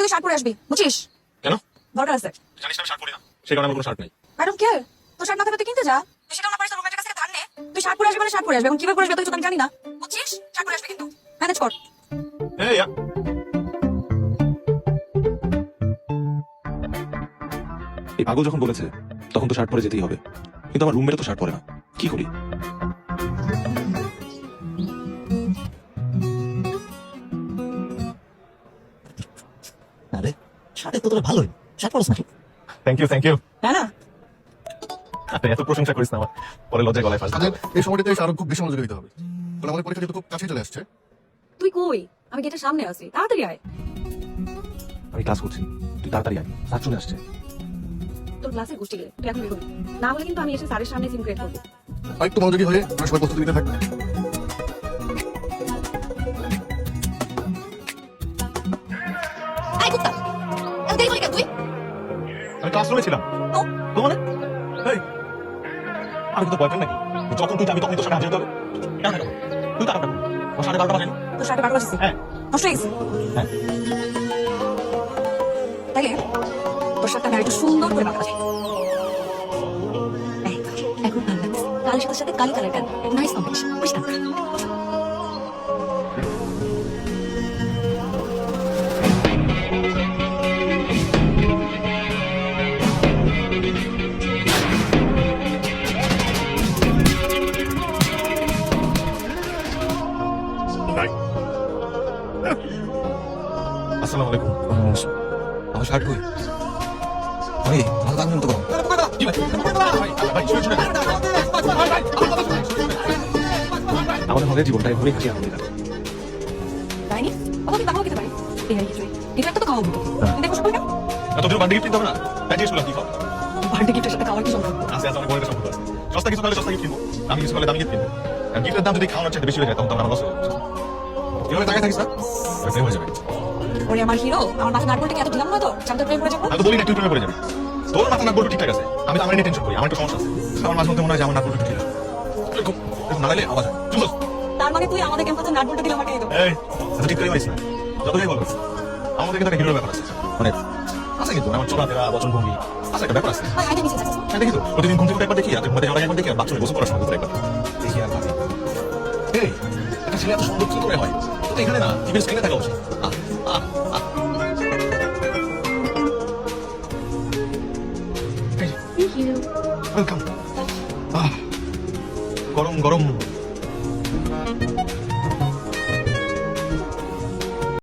তুই শার্ট পরে আসবি, বুঝছিস? কেন? দরকার আছে। জানিস আমি শার্ট পরি না, সেই কারণে আমার কোনো শার্ট নেই। ম্যাডাম কে? তোর শার্ট না থাকলে তুই কিনতে যা। তুই সেটাও না পারিস, তোর রুমমেটের কাছ থেকে ধার নে। তুই শার্ট পরে আসবি মানে শার্ট পরে আসবি, এখন কিভাবে পরে আসবি তুই তো আমি জানি না, বুঝছিস? শার্ট পরে আসবি কিন্তু ম্যানেজ কর। এই এই পাগল যখন বলেছে তখন তো শার্ট পরে যেতেই হবে, কিন্তু আমার রুমমেটে তো শার্ট পরে না, কি করি? আরে শার্টের তো তোরা ভালোই, শার্ট পরস নাকি? Thank you. হ্যাঁ না, আপনি এত প্রশংসা করিস না, আমার পরে লজ্জায় গলায় ফাঁস। এই সময়টাতে এসে আরো খুব বেশি মনোযোগী দিতে হবে, কারণ আমাদের পরীক্ষা যেহেতু খুব কাছে চলে আসছে। তুই কই? আমি গেটের সামনে আছি, তাড়াতাড়ি আয়। আমি ক্লাস করছি, তুই তাড়াতাড়ি আয়, স্যার চলে আসছে। তোর ক্লাসে গোষ্ঠী গেলে তুই এখন বেরোবি না, হলে কিন্তু আমি এসে স্যারের সামনে সিম ক্রিয়েট করবো। আর একটু মনোযোগী হয়ে আমরা সবাই প্রস্তুতি নিতে থাকবে। আয় কুত্তা, এত দেরি করে কেন তুই? আমি ক্লাস রুমে ছিলাম। তো তো মানে এই আমি তো বয়ফ্রেন্ড নাকি? যখন তুই যাবি তখন তোর সাথে হাজির হতে হবে। কেন কেন তুই তাড়াতাড়ি তোর 12:30 বাজে। তোর শার্টে বারো বাজছে? হ্যাঁ নষ্ট হয়ে গেছে? হ্যাঁ। তাইলে তোর শার্টটা আমি একটু সুন্দর করে বাঁকা যায়। এখন ভালো লাগছে, কালের সাথে সাথে কালি কালার গান, নাইস কম্বিনেশন, বুঝতে পারছি। আসসালামু আলাইকুম। আমার শার্ট কই? আরে ভালো দামের মতো করো। আমাদের হলে জীবনটা এভাবেই কাটিয়ে আনতে হবে। তাই নি? বাবা কি বাবাও খেতে পারি? এই আর কিছুই। এটা একটা তো খাওয়া হতো। কিন্তু দেখো সবাই না? এত দিন বার্থডে গিফট দিতে হবে না, তাই জিজ্ঞেস করলাম কি খাও। বার্থডে গিফটের সাথে খাওয়ার কি সম্পর্ক? আছে আছে, অনেক বড় একটা সম্পর্ক আছে। সস্তা কিছু পেলে সস্তা গিফট কিনবো, দামি কিছু পেলে দামি গিফট কিনবো। আর গিফটের দাম যদি খাওয়ানোর চাইতে বেশি হয়ে যায় তখন তো আমার লস হয়ে যাবে। এভাবে তাকায় থাকিস না, প্রেম হয়ে যাবে। ওরে আমার হিরো, আমার মাথা নাট বলতে কি এত ঢিলাম না তো? জানতে প্রেম করে যাবো? আমি তো বলি না তুই প্রেমে পড়ে যাবি। তোর মাথা নাক বল্টু ঠিকঠাক আছে, আমি তো আমার নিয়ে টেনশন করি, আমার একটু সমস্যা আছে। আমার মাঝে মধ্যে মনে হয় যে আমার নাক বল্টু ঠিক আছে। এরকম নাড়াইলে আওয়াজ হয়। চুপ। তার মানে তুই আমাদের ক্যাম্পাসে নাট বলতে দিলে আমাকে এই দেবো? এই এত ঠিক করে মারিস না, যতই বলবো আমাদের কিন্তু একটা হিরোর ব্যাপার আছে, মানে আছে কিন্তু আমার চলাফেরা বচনভঙ্গি আছে, একটা ব্যাপার আছে। ভাই আইটা নিচে যাচ্ছে। হ্যাঁ দেখি তো, প্রতিদিন ঘুম থেকে উঠে একবার দেখি, রাতে ঘুমাতে যাওয়ার আগে একবার দেখি, আর বাথরুমে গোসল করার সময় দুপুরে একবার দেখি আর ভাবি, এই একটা ছেলে এত সুন্দর কি করে হয়? তো এখানে না টিভির স্ক্রিনে থাকা উচিত। Thank you. ওয়েলকাম। গরম গরম